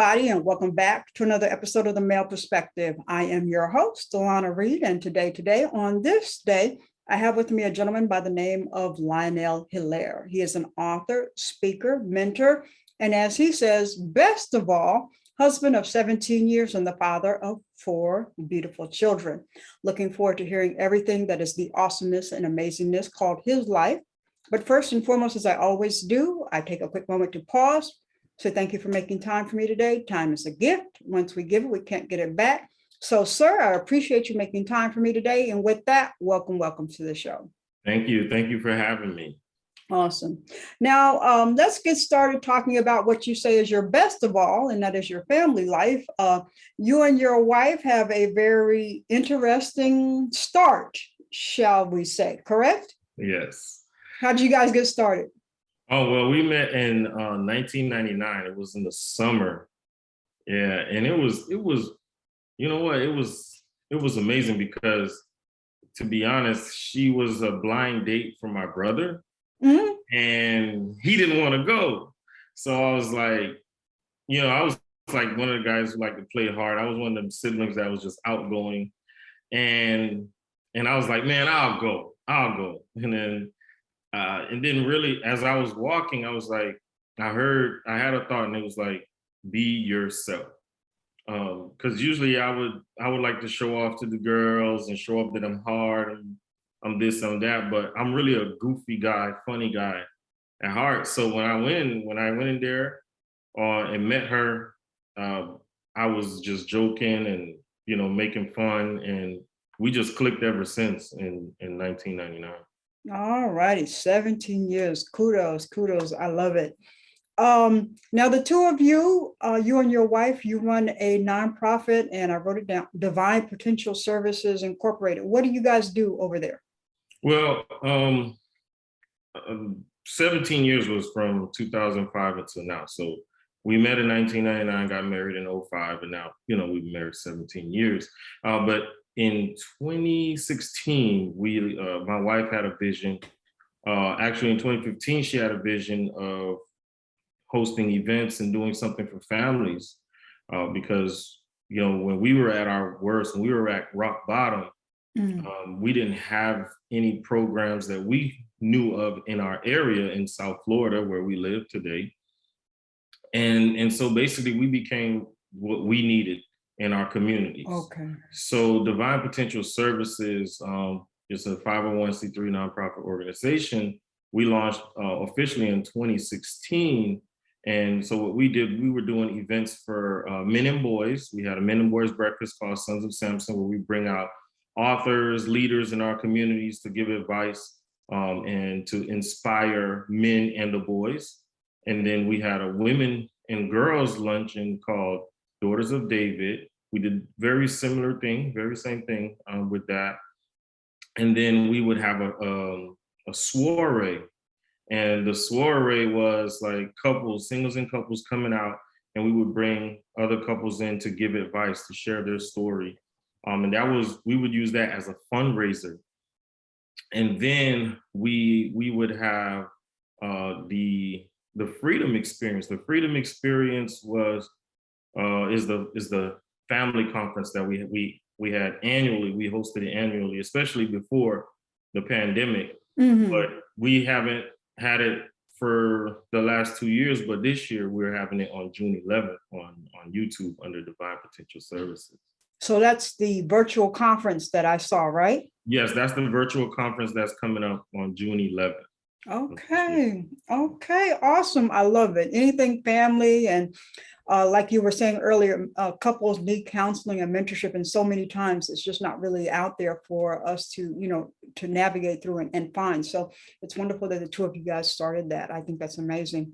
everybody, and welcome back to another episode of The Male Perspective. I am your host, Lana Reid, and today, on this day, I have with me a gentleman by the name of Lionel Hilaire. He is an author, speaker, mentor, and as he says, best of all, husband of 17 years and the father of 4 beautiful children. Looking forward to hearing everything that is the awesomeness and amazingness called his life. But first and foremost, as I always do, I take a quick moment to pause. So thank you for making time for me today. Time is a gift. Once we give it, we can't get it back. So, sir, I appreciate you making time for me today. And with that, welcome to the show. Thank you. Thank you for having me. Awesome. Now, let's get started talking about what you say is your best of all, and that is your family life. You and your wife have a very interesting start, shall we say, correct? Yes. How did you guys get started? Oh, well, we met in 1999. It was in the summer. Yeah. And it was, you know what? It was amazing because, to be honest, she was a blind date for my brother. Mm-hmm. And he didn't want to go. So I was like, I was like one of the guys who like to play hard. I was one of them siblings that was just outgoing. And I was like, man, I'll go. And then really, as I was walking, I was like, I had a thought, and it was like, be yourself. Because usually I would like to show off to the girls and show up that I'm hard and I'm this, I'm that, but I'm really a goofy guy, funny guy at heart. So when I went in there and met her, I was just joking and, making fun, and we just clicked ever since in 1999. All righty, 17 years. Kudos. I love it. Now the two of you, you and your wife, you run a nonprofit, and I wrote it down, Divine Potential Services Incorporated. What do you guys do over there? Well, 17 years was from 2005 until now. So we met in 1999, got married in 2005, and now, we've been married 17 years. But in 2016, my wife had a vision. Actually, in 2015, she had a vision of hosting events and doing something for families, because when we were at our worst, when we were at rock bottom, we didn't have any programs that we knew of in our area in South Florida where we live today, and so basically we became what we needed in our communities. Okay. So Divine Potential Services is a 501c3 nonprofit organization. We launched officially in 2016. And so what we did, we were doing events for men and boys. We had a men and boys breakfast called Sons of Samson, where we bring out authors, leaders in our communities to give advice and to inspire men and the boys. And then we had a women and girls luncheon called Daughters of David. We did very same thing with that. And then we would have a soiree. And the soiree was like couples, singles and couples coming out, and we would bring other couples in to give advice, to share their story. And we would use that as a fundraiser. And then we would have the Freedom Experience. The Freedom Experience is the family conference that we had annually. We hosted it annually, especially before the pandemic. Mm-hmm. But we haven't had it for the last 2 years, but this year we're having it on June 11th on YouTube under Divine Potential Services. So that's the virtual conference that I saw, right? Yes, that's the virtual conference that's coming up on June 11th. Okay, awesome. I love it. Anything family, and like you were saying earlier, couples need counseling and mentorship, and so many times it's just not really out there for us to, to navigate through and find. So it's wonderful that the two of you guys started that. I think that's amazing.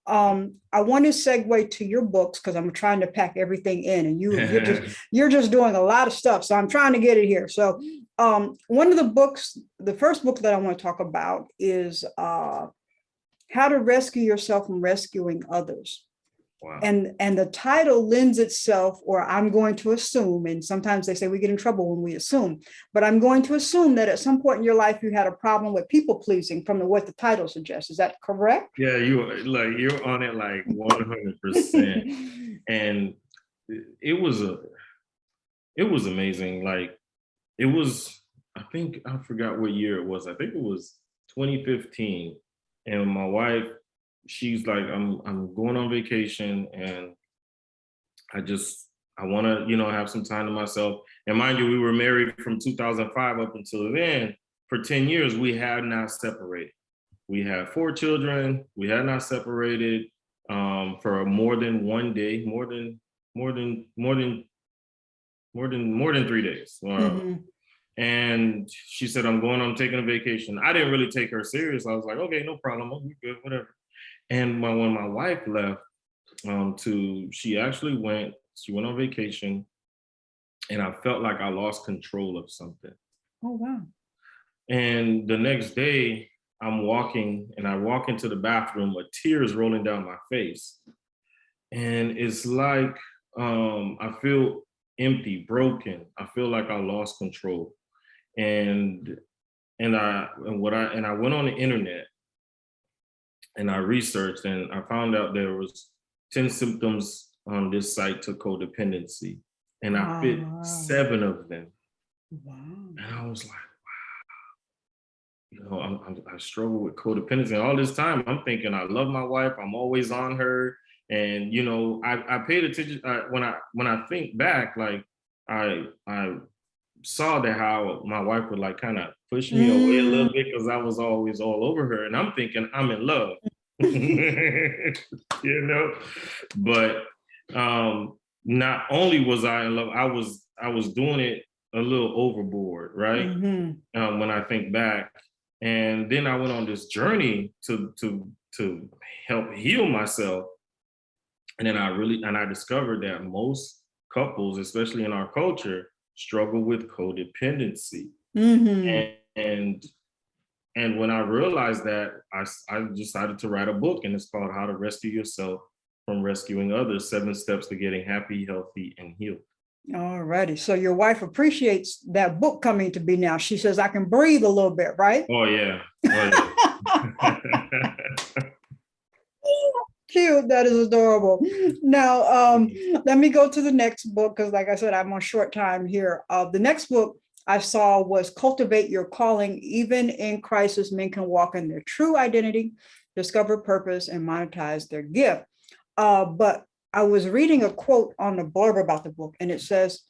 I want to segue to your books because I'm trying to pack everything in, and you're just doing a lot of stuff. So I'm trying to get it here. So one of the books, the first book that I want to talk about is How to Rescue Yourself from Rescuing Others. Wow. And the title lends itself, or I'm going to assume, and sometimes they say we get in trouble when we assume, but I'm going to assume that at some point in your life you had a problem with people pleasing from what the title suggests. Is that correct? Yeah, you're on it like 100%. And it was amazing. Like it was, I think I forgot what year it was. I think it was 2015. And my wife, she's like, I'm going on vacation and I want to, have some time to myself. And mind you, we were married from 2005 up until then. For 10 years, we had not separated. We had 4 children. We had not separated for more than one day, more than 3 days. Mhm. And she said, I'm taking a vacation. I didn't really take her serious. I was like, okay, no problem. Oh, good, whatever. And when my wife left, she went on vacation, and I felt like I lost control of something. Oh, wow. And the next day, I'm walking and I walk into the bathroom with tears rolling down my face. And it's like I feel empty, broken. I feel like I lost control. And I went on the internet and I researched and I found out there was 10 symptoms on this site to codependency. And I fit 7 of them. Wow. And I was like, I struggle with codependency. And all this time, I'm thinking I love my wife. I'm always on her, and I paid attention when I think back. Like I saw that how my wife would like kind of push me away a little bit because I was always all over her, and I'm thinking I'm in love, But not only was I in love, I was doing it a little overboard, right? Mm-hmm. When I think back. And then I went on this journey to help heal myself. And then I discovered that most couples, especially in our culture, struggle with codependency. Mm-hmm. And when I realized that, I decided to write a book, and it's called How to Rescue Yourself from Rescuing Others: 7 Steps to Getting Happy, Healthy, and Healed. All righty. So your wife appreciates that book coming to be now. She says, I can breathe a little bit, right? Oh, yeah. Oh, yeah. Cute. That is adorable. Now, let me go to the next book because, like I said, I'm on short time here. The next book I saw was Cultivate Your Calling. Even in crisis, men can walk in their true identity, discover purpose, and monetize their gift. But I was reading a quote on the blurb about the book, and it says,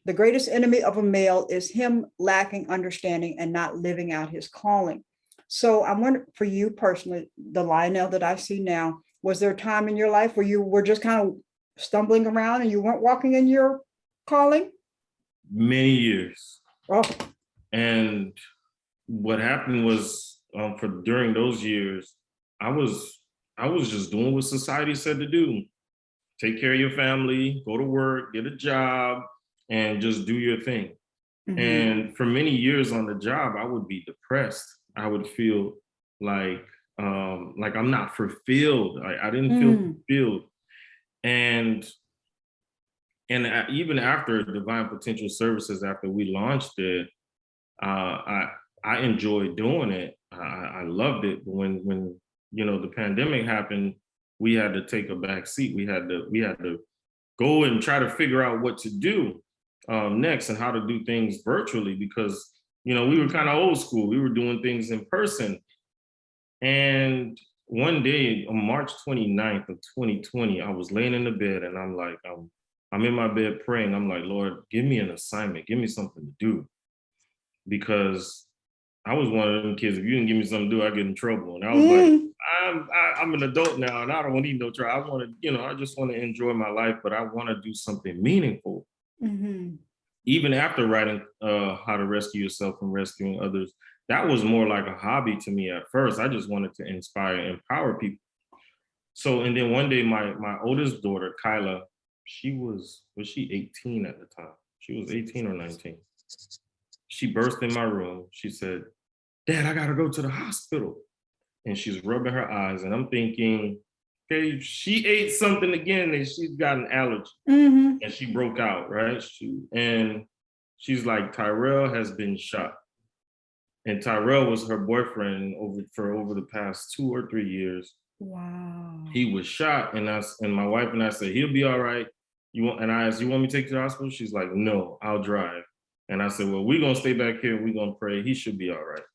the greatest enemy of a male is him lacking understanding and not living out his calling. So I wonder, for you personally, the Lionel that I see now, was there a time in your life where you were just kind of stumbling around and you weren't walking in your calling? Many years. Oh. And what happened was, during those years, I was just doing what society said to do. Take care of your family, go to work, get a job, and just do your thing. Mm-hmm. And for many years on the job, I would be depressed. I would feel like I'm not fulfilled. I didn't feel fulfilled. And even after Divine Potential Services, after we launched it, I enjoyed doing it. I loved it. But when the pandemic happened, we had to take a back seat. We had to go and try to figure out what to do next and how to do things virtually, because we were kind of old school. We were doing things in person. And one day on March 29th of 2020, I was laying in the bed and I'm like, I'm in my bed praying. I'm like, Lord, give me an assignment, give me something to do. Because I was one of them kids, if you didn't give me something to do, I get in trouble. And I was like, I'm an adult now and I don't need no trouble. I want to, I just want to enjoy my life, but I want to do something meaningful. Mm-hmm. Even after writing How to Rescue Yourself from Rescuing Others, that was more like a hobby to me at first. I just wanted to inspire and empower people. So, and then one day my oldest daughter, Kyla, was she 18 at the time? She was 18 or 19. She burst in my room. She said, Dad, I gotta go to the hospital. And she's rubbing her eyes. And I'm thinking, Okay, she ate something again and she's got an allergy Mhm. and she broke out, right? And she's like, Tyrell has been shot. And Tyrell was her boyfriend over the past 2 or 3 years. Wow. He was shot, and my wife and I said, he'll be all right. And I asked, you want me to take you to the hospital? She's like, no, I'll drive. And I said, well, we're gonna stay back here, we're gonna pray. He should be all right.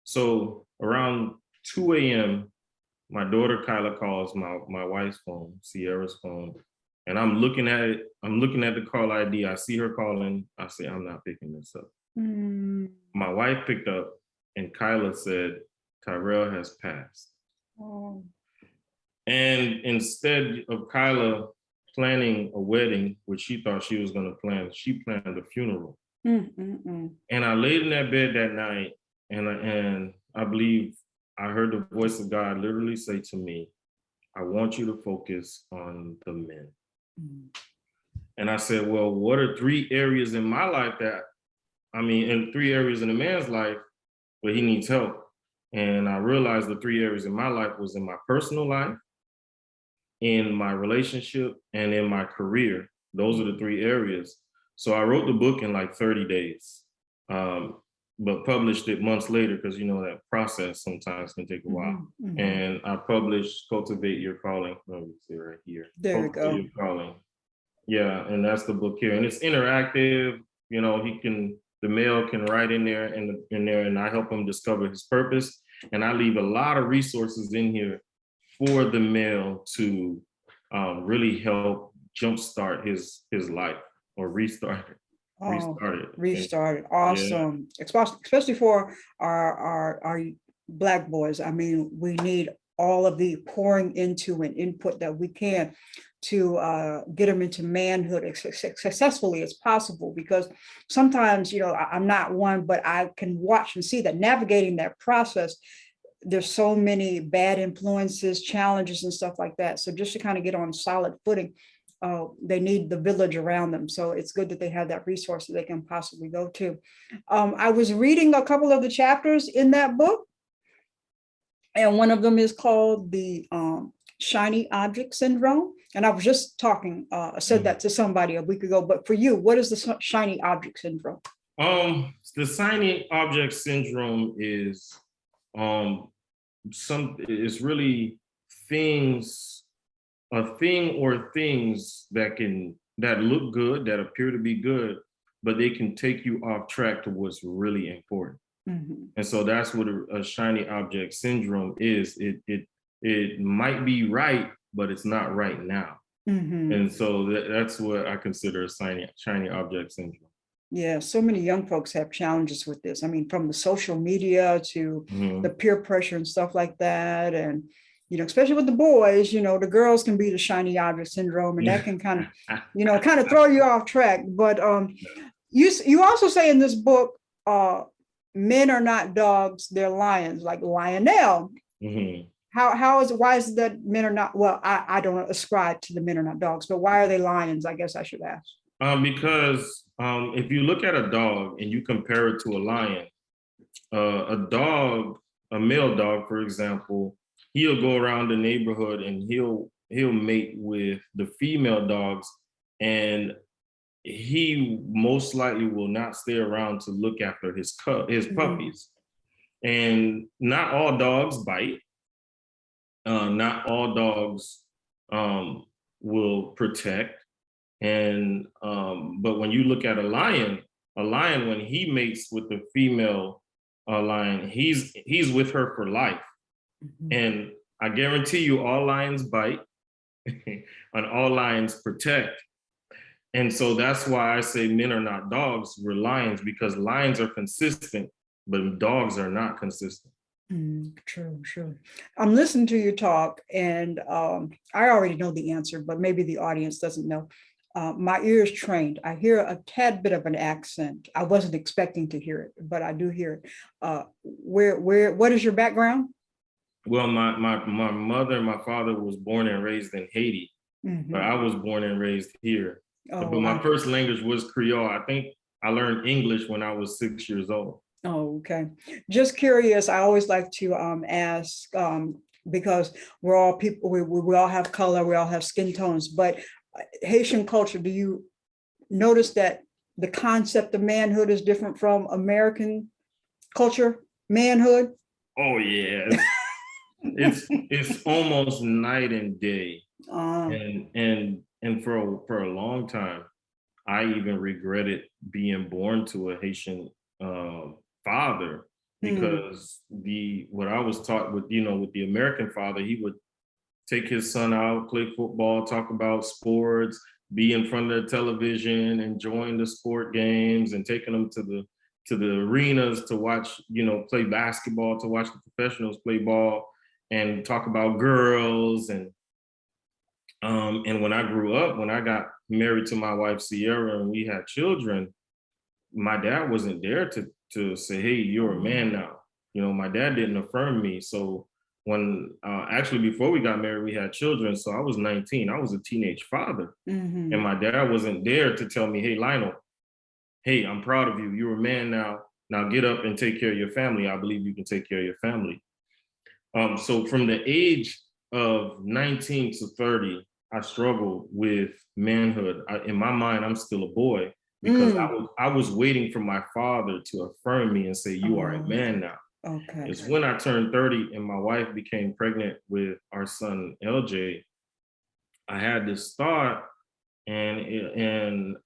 So around 2 a.m., my daughter Kyla calls my wife's phone, Sierra's phone, and I'm looking at it. I'm looking at the call ID. I see her calling. I say, I'm not picking this up. Mm. My wife picked up, and Kyla said, Tyrell has passed. Oh. And instead of Kyla planning a wedding, which she thought she was going to plan, she planned a funeral. Mm-mm-mm. And I laid in that bed that night, and I believe I heard the voice of God literally say to me, I want you to focus on the men. Mm. And I said, well, what are 3 areas in my life and 3 areas in a man's life where he needs help? And I realized the 3 areas in my life was in my personal life, in my relationship, and in my career. Those are the 3 areas. So I wrote the book in like 30 days, but published it months later because that process sometimes can take a while. Mm-hmm. And I published Cultivate Your Calling. Let me see right here. There we go. Your Calling. Yeah, and that's the book here. And it's interactive. The male can write in there and I help him discover his purpose. And I leave a lot of resources in here for the male to really help jumpstart his life or restart it. Restart it. Awesome. Yeah. Especially for our Black boys. I mean, we need all of the pouring into and input that we can to get them into manhood as successfully as possible, because sometimes, I'm not one, but I can watch and see that navigating that process, there's so many bad influences, challenges, and stuff like that. So just to kind of get on solid footing, they need the village around them. So it's good that they have that resource that they can possibly go to. I was reading a couple of the chapters in that book, and one of them is called the shiny object syndrome. And I was just I said that to somebody a week ago, but for you, what is the shiny object syndrome? The shiny object syndrome is it's really a thing or things that look good, that appear to be good, but they can take you off track to what's really important. Mm-hmm. And so that's what a shiny object syndrome is. It might be right, but it's not right now. Mm-hmm. And so that's what I consider a shiny object syndrome. Yeah, so many young folks have challenges with this. I mean, from the social media to the peer pressure and stuff like that. And, especially with the boys, the girls can be the shiny object syndrome, and that can kind of throw you off track. But you also say in this book, men are not dogs, they're lions, like Lionel. Mm-hmm. Why is it that men are not, well, I don't ascribe to the men are not dogs, but why are they lions? I guess I should ask. Because if you look at a dog and you compare it to a lion, a male dog, for example, he'll go around the neighborhood and he'll mate with the female dogs, and he most likely will not stay around to look after his puppies. And not all dogs bite. Not all dogs will protect. And but when you look at a lion, when he mates with the female lion, he's with her for life. Mm-hmm. And I guarantee you, all lions bite, and all lions protect. And so that's why I say men are not dogs, we're lions, because lions are consistent, but dogs are not consistent. True. I'm listening to you talk, and I already know the answer, but maybe the audience doesn't know. My ear is trained. I hear a tad bit of an accent. I wasn't expecting to hear it, but I do hear it. What is your background? Well, my mother and my father was born and raised in Haiti, but I was born and raised here. But my first language was Creole. I think I learned English when I was 6 years old. Oh, okay. Just curious. I always like to ask because we're all people, we all have color, we all have skin tones, but Haitian culture, do you notice that the concept of manhood is different from American culture, manhood? Oh yeah, it's almost night and day. Um, And for a long time, I even regretted being born to a Haitian father, mm, because the what I was taught with, with the American father, he would take his son out, play football, talk about sports, be in front of the television, enjoying the sport games, and taking them to the arenas to watch, play basketball, to watch the professionals play ball, and talk about girls. And when I grew up, when I got married to my wife Sierra and we had children, my dad wasn't there to say, "Hey, you're a man now." My dad didn't affirm me. So when actually before we got married, we had children. So I was 19. I was a teenage father, and mhm, my dad wasn't there to tell me, "Hey, Lionel, hey, I'm proud of you. You're a man now. Now get up and take care of your family. I believe you can take care of your family." So from the age of 19 to 30, I struggled with manhood. In my mind, I'm still a boy because mm. I was waiting for my father to affirm me and say, "You are a Oh, man now." okay. It's when I turned 30 and my wife became pregnant with our son LJ. I had this thought, and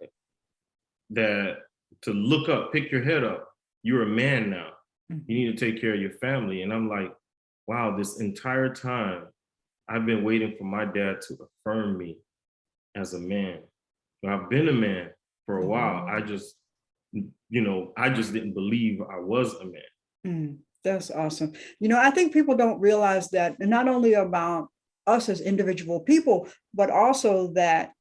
that to look up, pick your head up. You're a man now. You Mhm. need to take care of your family. And I'm like, wow, this entire time I've been waiting for my dad to affirm me as a man. I've been a man for a while. Oh, I just didn't believe I was a man. that's awesome. I think people don't realize that, and not only about us as individual people, but also that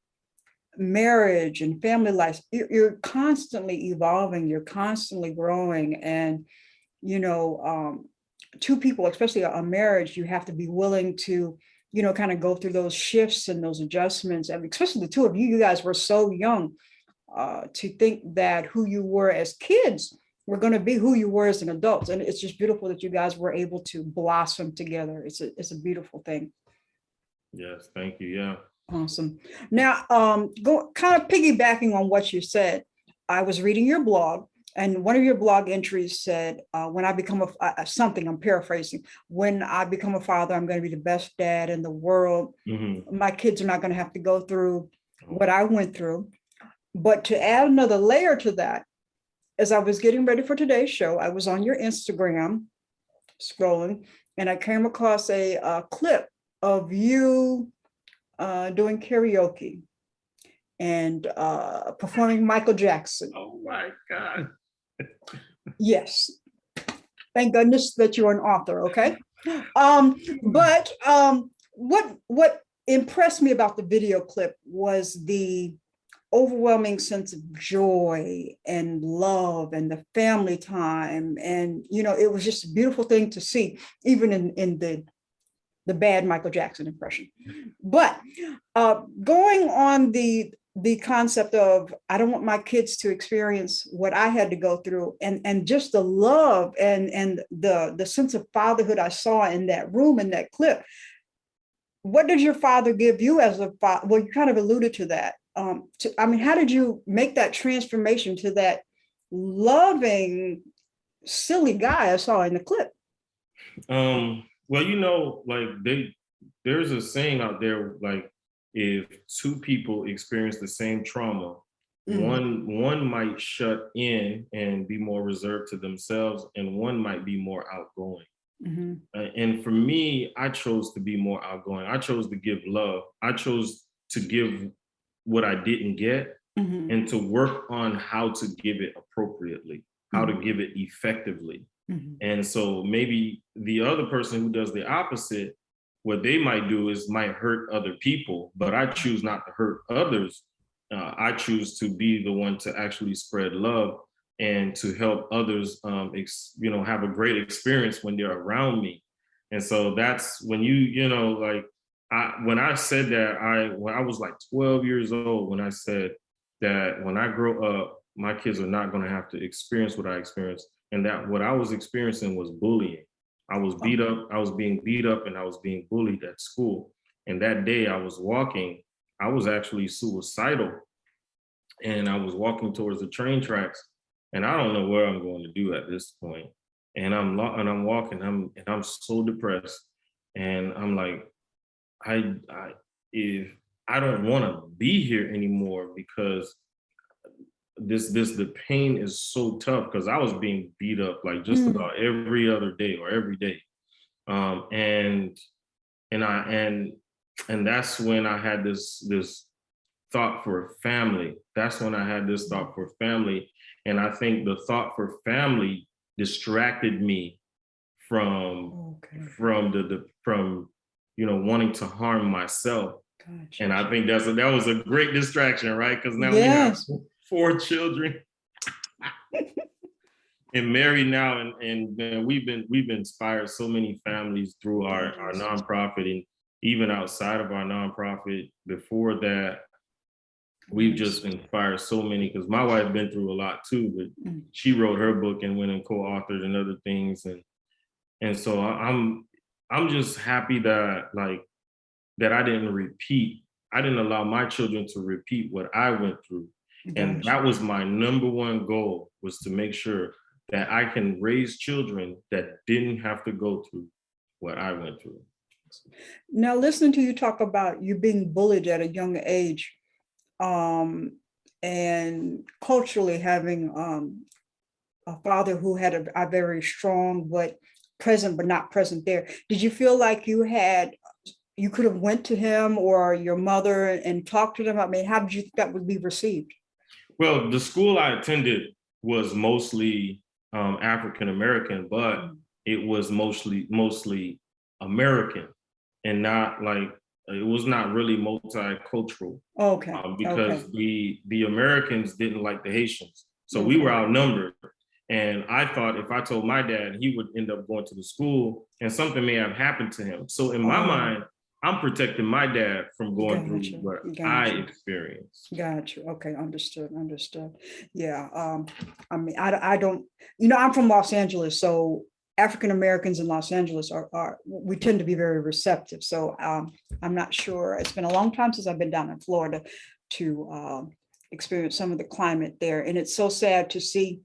marriage and family life, you're constantly evolving, you're constantly growing. And, you know, um, two people, especially a marriage, you have to be willing to, kind of go through those shifts and those adjustments. And especially the two of you, you guys were so young, to think that who you were as kids were going to be who you were as an adult. And it's just beautiful that you guys were able to blossom together. It's a beautiful thing. Yes, thank you. Yeah. Awesome. Now, go kind of piggybacking on what you said. I was reading your blog, and one of your blog entries said, "When I become something," I'm paraphrasing. "When I become a father, I'm going to be the best dad in the world. Hmm. My kids are not going to have to go through Oh, what I went through." But to add another layer to that, as I was getting ready for today's show, I was on your Instagram scrolling, and I came across a clip of you doing karaoke and performing Michael Jackson. oh my God. Yes, thank goodness that you're an author. Okay, but what impressed me about the video clip was the overwhelming sense of joy and love and the family time, and it was just a beautiful thing to see, even in the bad Michael Jackson impression. But going on the concept of, I don't want my kids to experience what I had to go through, and just the love and the sense of fatherhood I saw in that room, in that clip. What did your father give you as a father? Well, you kind of alluded to that. I mean, how did you make that transformation to that loving, silly guy I saw in the clip? Well, like there's a saying out there, like if two people experience the same trauma, Mm, one might shut in and be more reserved to themselves, and one might be more outgoing. mhm, And for me, I chose to be more outgoing. I chose to give love. I chose to give what I didn't get, mhm, and to work on how to give it appropriately, how to mhm, give it effectively. mhm, And so maybe the other person who does the opposite, what they might do is might hurt other people, but I choose not to hurt others. I choose to be the one to actually spread love and to help others, have a great experience when they're around me. And so that's when like when I said that, when I was like 12 years old, when I said that when I grow up, my kids are not going to have to experience what I experienced, and that what I was experiencing was bullying. I was beat up. I was being beat up and I was being bullied at school. And that day I was walking, I was actually suicidal. And I was walking towards the train tracks, and I don't know where I'm going to do at this point. And I'm walking, I'm so depressed. And I'm like, I if I don't want to be here anymore, because the pain is so tough, because I was being beat up like just about every other day or every day. Um, and and I and that's when I had this thought for family. That's when I had this thought for family. And I think the thought for family distracted me from from wanting to harm myself. Gotcha. And I think that was a great distraction, right? Because now Yes. we have 4 children and married now, and we've inspired so many families through our nonprofit, and even outside of our nonprofit before that. We've just inspired so many, because my wife been through a lot too, but she wrote her book and went and co-authored and other things. And so I'm just happy that that I didn't repeat. I didn't allow my children to repeat what I went through. And that was my number one goal, was to make sure that I can raise children that didn't have to go through what I went through. Now, listening to you talk about you being bullied at a young age, and culturally having a father who had a very strong but not present there. Did you feel like you could have went to him or your mother and talked to them? I mean, how did you think that would be received? Well, the school I attended was mostly African American, but it was mostly American, and not like, it was not really multicultural. Okay. Because the Americans didn't like the Haitians, so we Okay. were outnumbered. And I thought if I told my dad, he would end up going to the school and something may have happened to him. So in my mind, I'm protecting my dad from going through what I experienced. Gotcha. Okay, understood. Yeah. I mean, I don't, I'm from Los Angeles, so African Americans in Los Angeles we tend to be very receptive. So I'm not sure. It's been a long time since I've been down in Florida to experience some of the climate there. And it's so sad to see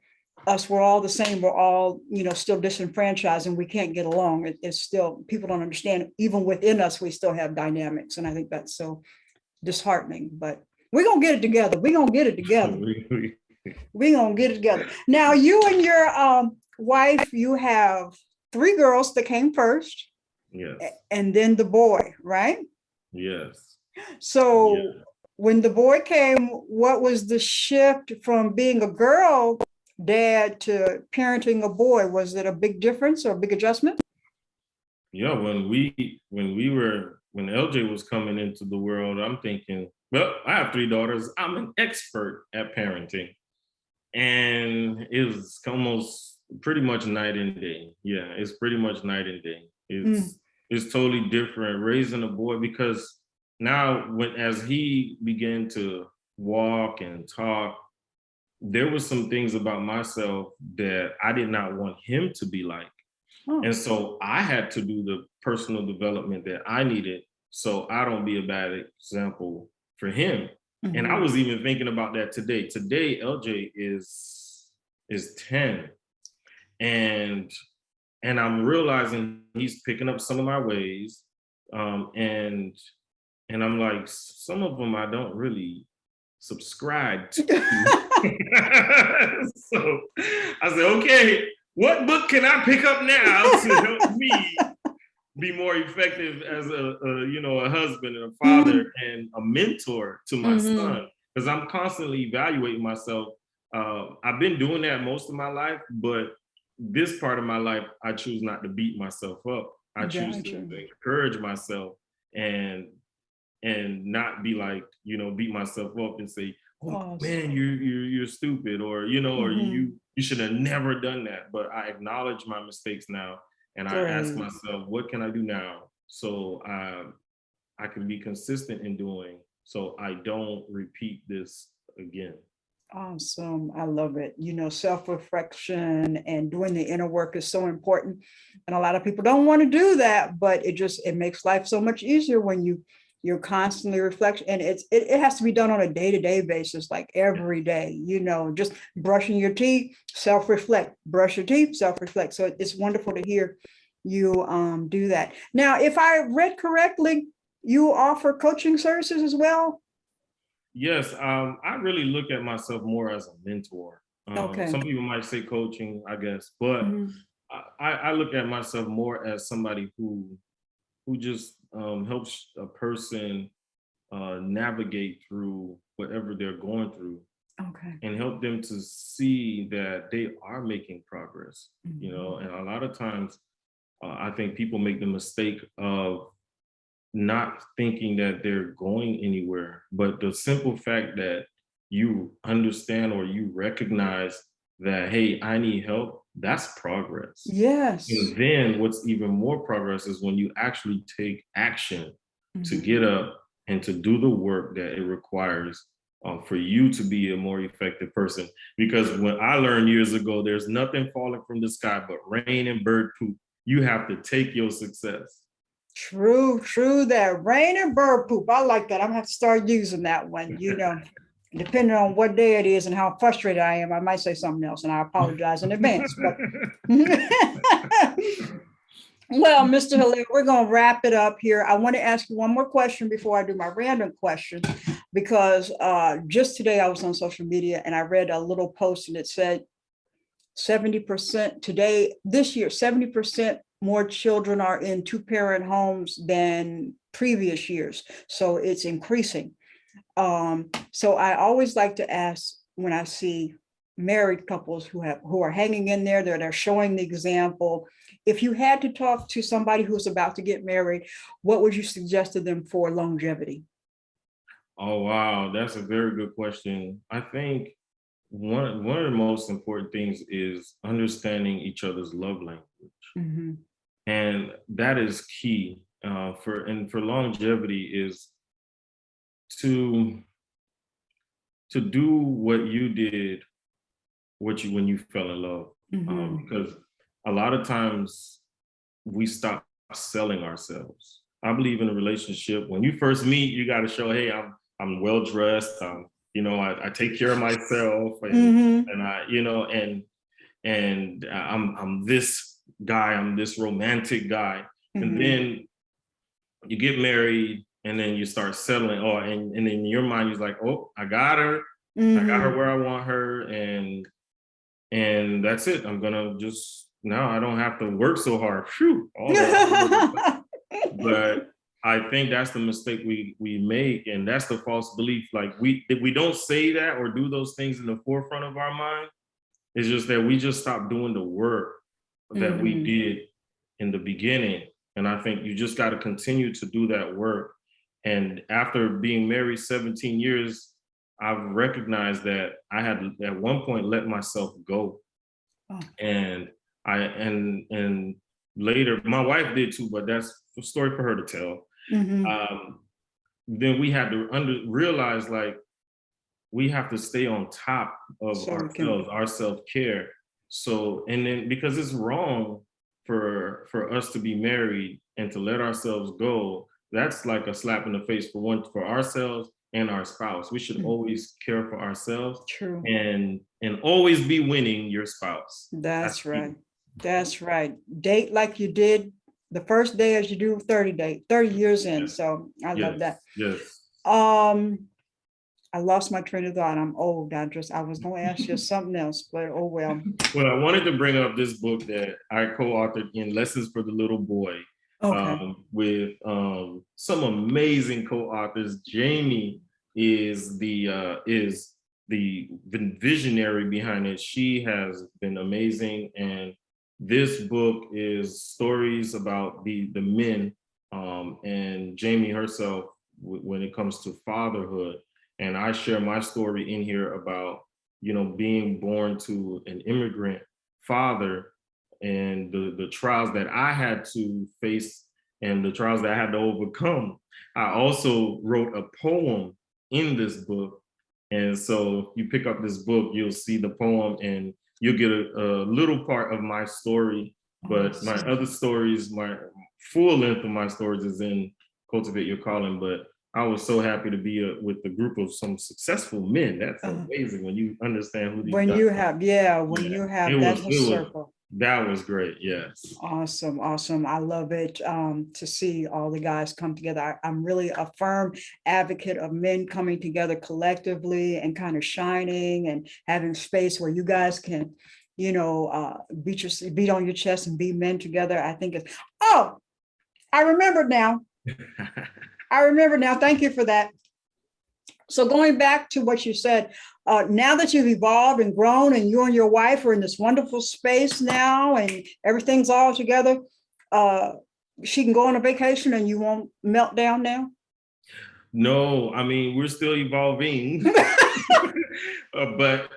us. We're all the same. We're all, still disenfranchised, and we can't get along. It's still, people don't understand, even within us, we still have dynamics. And I think that's so disheartening, but we're going to get it together. We're going to get it together. We're going to get it together. Now, you and your wife, you have 3 girls that came first. Yes. And then the boy, right? Yes. So when the boy came, what was the shift from being a girl dad to parenting a boy? Was it a big difference or a big adjustment? Yeah, when LJ was coming into the world, I'm thinking, well, I have 3 daughters. I'm an expert at parenting. And it was almost pretty much night and day. Yeah, it's pretty much night and day. It's totally different raising a boy, because now as he began to walk and talk, there were some things about myself that I did not want him to be like. And so I had to do the personal development that I needed, so I don't be a bad example for him. And I was even thinking about that today. Today, LJ is 10. And I'm realizing he's picking up some of my ways. And I'm like, some of them I don't really subscribe to. So I said, okay, what book can I pick up now to help me be more effective as a husband and a father and a mentor to my son? Because I'm constantly evaluating myself. I've been doing that most of my life, but this part of my life, I choose not to beat myself up. I choose to encourage myself and not be like, beat myself up and say, oh man, you're stupid, or or you should have never done that. But I acknowledge my mistakes now, and I ask myself, what can I do now so I can be consistent in doing, so I don't repeat this again. Awesome. I love it. Self-reflection and doing the inner work is so important. And a lot of people don't want to do that, but it makes life so much easier when you're constantly reflecting. And it has to be done on a day-to-day basis, like every day, just brushing your teeth, self-reflect, brush your teeth, self-reflect. So it's wonderful to hear you do that. Now, if I read correctly, you offer coaching services as well? Yes, I really look at myself more as a mentor. Okay. Some people might say coaching, I guess, but Mhm. I look at myself more as somebody who just helps a person navigate through whatever they're going through Okay. and help them to see that they are making progress. Mhm. And a lot of times I think people make the mistake of not thinking that they're going anywhere, but the simple fact that you understand or you recognize that, hey, I need help, that's progress. Yes. And then what's even more progress is when you actually take action to Mhm. get up and to do the work that it requires for you to be a more effective person. Because when I learned years ago, there's nothing falling from the sky but rain and bird poop. You have to take your success. True that. Rain and bird poop. I like that. I'm gonna have to start using that one. Depending on what day it is and how frustrated I am, I might say something else, and I apologize in advance. But well, Mr. Hilaire, we're gonna wrap it up here. I want to ask you one more question before I do my random question, because just today I was on social media and I read a little post and it said 70% today, this year, 70% more children are in two-parent homes than previous years. So it's increasing. So I always like to ask when I see married couples who are hanging in there, they're showing the example. If you had to talk to somebody who's about to get married, what would you suggest to them for longevity? Oh wow, that's a very good question. I think one of the most important things is understanding each other's love language, Mhm. and that is key for longevity is to to do what you did, what you when you fell in love, Mhm. because a lot of times we stop selling ourselves. I believe in a relationship. When you first meet, you got to show, hey, I'm well dressed. I take care of myself, Mhm. and I'm this guy. I'm this romantic guy, and Mhm. then you get married, and then you start settling. Oh, and in your mind, you're like, oh, I got her. I got her Mhm. where I want her, and that's it. I'm gonna just now I don't have to work so hard. Phew, all the hard work. But I think that's the mistake we make, and that's the false belief. Like we don't say that or do those things in the forefront of our mind. It's just that we just stopped doing the work that we Mhm. did in the beginning. And I think you just got to continue to do that work. And after being married 17 years, I've recognized that I had at one point let myself go. Oh. And and later my wife did too, but that's a story for her to tell. Mhm. Um, then we had to realize like we have to stay on top of So we can. ourselves, our self-care. So, and then because it's wrong for us to be married and to let ourselves go, that's like a slap in the face for ourselves and our spouse. We should Mm. always care for ourselves True. and always be winning your spouse. That's That's key. right. That's right. Date like you did the first day as you do 30 years in. Yes, So I love that. yes, yes. Um, I lost my train of thought. I'm old. I was gonna ask you something else, but oh well. Well, I wanted to bring up this book that I co-authored in Lessons for the Little Boy Okay. with some amazing co-authors. Jamie is the visionary behind it. She has been amazing, and this book is stories about the men and Jamie herself when it comes to fatherhood. And I share my story in here about being born to an immigrant father and the trials that I had to face and the trials that I had to overcome. I also wrote a poem in this book And so you pick up this book, you'll see the poem and you'll get a little part of my story. But my other stories, my full length of my stories is in Cultivate Your Calling. But I was so happy to be with a group of some successful men. That's amazing when you understand who these when guys you are. have, yeah, when you have that circle. That was great. Yes. Awesome. Awesome. I love it to see all the guys come together. I'm really a firm advocate of men coming together collectively and kind of shining and having space where you guys can, you know, beat on your chest and be men together. I think it's, oh, I remembered now. I remember now. Thank you for that. So going back to what you said, now that you've evolved and grown and you and your wife are in this wonderful space now and everything's all together, she can go on a vacation and you won't melt down now? No, I mean, we're still evolving. But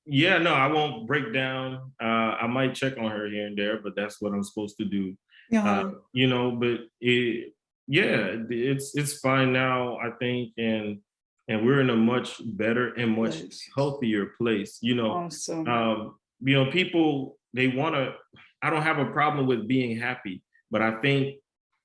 yeah, no, I won't break down. I might check on her here and there, but that's what I'm supposed to do. You know, but yeah, it's fine now, I think, and we're in a much better and much healthier place. You know, awesome. You know, people, they want to. I don't have a problem with being happy, but I think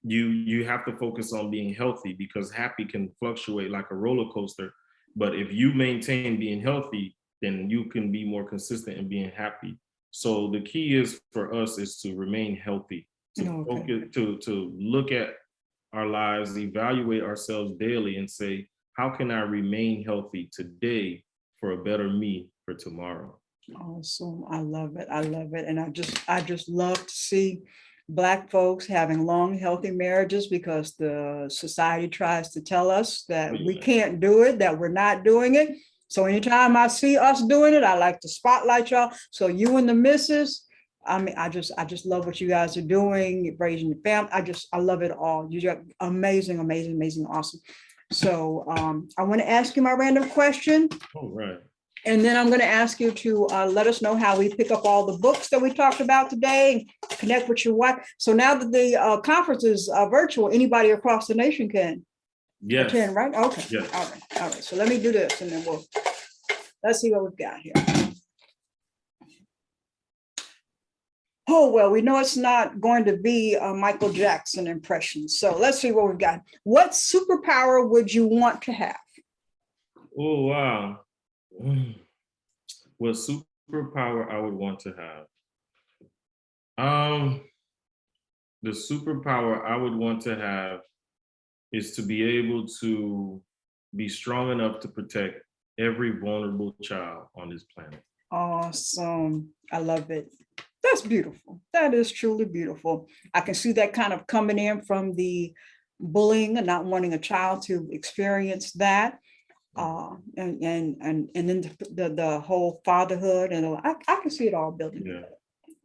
you have to focus on being healthy because happy can fluctuate like a roller coaster. But if you maintain being healthy, then you can be more consistent in being happy. So the key is for us is to remain healthy, to focus, to look at our lives, evaluate ourselves daily and say, how can I remain healthy today for a better me for tomorrow? Awesome. I love it. I love it. And I just love to see Black folks having long, healthy marriages because the society tries to tell us that we can't do it, that we're not doing it. So anytime I see us doing it, I like to spotlight y'all. So you and the missus, I mean, I just love what you guys are doing, raising the family. I love it all. You're amazing, amazing, amazing, awesome. So I want to ask you my random question. All right. And then I'm going to ask you to let us know how we pick up all the books that we talked about today, connect with your wife. So now that the conference is virtual, anybody across the nation can attend, right? Okay. Yes. All right. All right. So let me do this and then let's see what we've got here. Oh, well, we know it's not going to be a Michael Jackson impression. So let's see what we've got. What superpower would you want to have? Oh, wow. What superpower I would want to have? The superpower I would want to have is to be able to be strong enough to protect every vulnerable child on this planet. Awesome. I love it. That's beautiful. That is truly beautiful. I can see that kind of coming in from the bullying and not wanting a child to experience that. And then the whole fatherhood and I can see it all building together.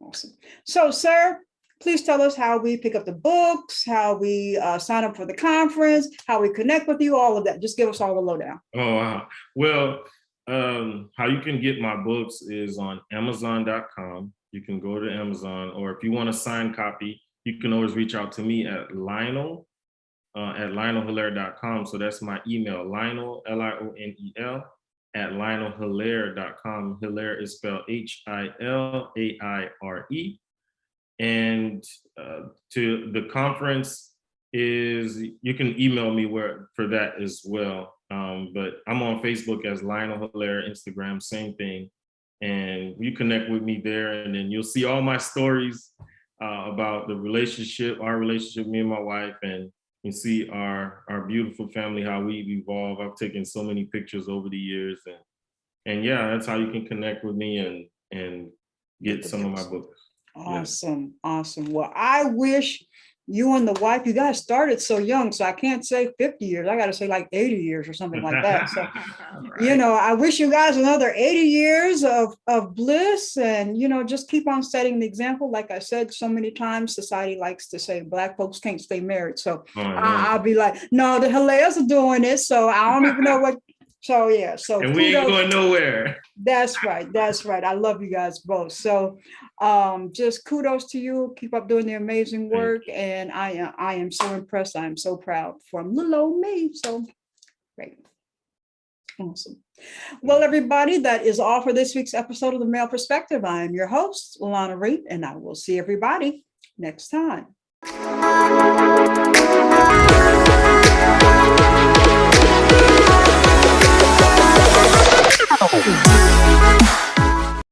Awesome. So, sir, please tell us how we pick up the books, how we sign up for the conference, how we connect with you, all of that. Just give us all the lowdown. Oh, wow. Well, how you can get my books is on Amazon.com. You can go to Amazon, or if you want a signed copy, you can always reach out to me at Lionel at LionelHilaire.com. So that's my email, Lionel, Lionel, at LionelHilaire.com. Hilaire is spelled Hilaire. And to the conference is, you can email me for that as well. But I'm on Facebook as Lionel Hilaire, Instagram, same thing. And you connect with me there, and then you'll see all my stories about the relationship, our relationship, me and my wife, and you see our beautiful family, how we've evolved. I've taken so many pictures over the years, and yeah, that's how you can connect with me and get some of my books. Awesome. Awesome. Well, I wish you and the wife, you guys started so young, so I can't say 50 years. I got to say like 80 years or something like that. So, you know, I wish you guys another 80 years of bliss and, you know, just keep on setting the example. Like I said, so many times society likes to say Black folks can't stay married. So I'll be like, no, the Hilaire's are doing it. So I don't even know what. So, yeah. So and we ain't going nowhere. That's right. That's right. I love you guys both. So just kudos to you. Keep up doing the amazing work. And I am so impressed. I am so proud from little old me. So great. Awesome. Well, everybody, that is all for this week's episode of The Male Perspective. I am your host, Lana Reid, and I will see everybody next time.